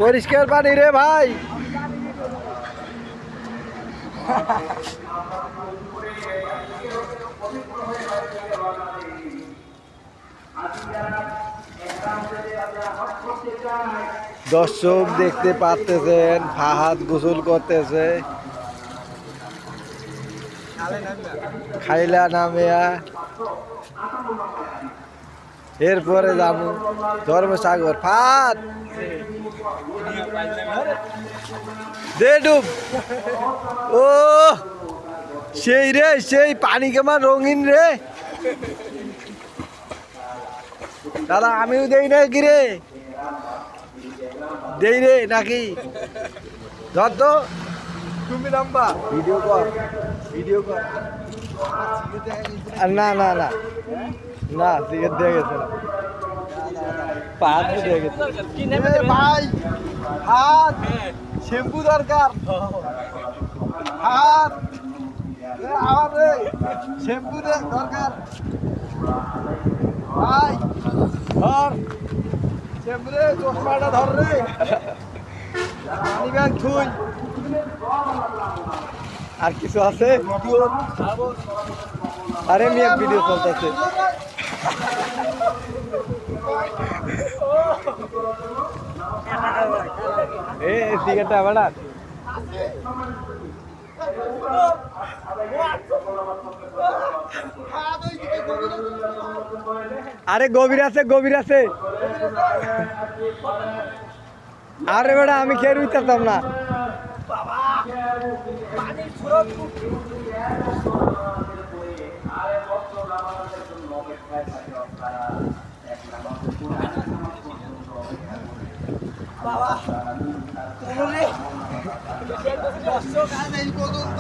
পরিষ্কার পানি রে ভাই। দর্শক দেখতে পাচ্ছেন ফাহাদ গোসল করতেছে খাইলা নামিয়া। এরপরে যাবো ধর্মসাগর। ফাহাদ দে ডুব। ও সেই রে, সেই পানি কেমন রঙিন রে দাদা। আমিও দেই নাকি রে, দেই রে নাকি? ধর তো তুমি নাম্বা ভিডিও কর, ভিডিও কর। না না না না, সিগারেট দিয়ে গেছে না, পাঁচ দিয়ে গেছে ভাই। হাত শ্যাম্পু দরকার, হাত আমার রে শ্যাম্পু দরকার ভাই। ধর শ্যাম্পু রে, চশমাটা ধর রে, পানি ব্যাগ থুই। আর কিছু আছে? আরে মিয়া ভিডিও চলতেছে। এ সিগারেটটা আবার আরে গভীর আছে, গভীর আছে। আরে বেটা আমি খেয়ে উঠতাম না। বাবা এই পর্যন্ত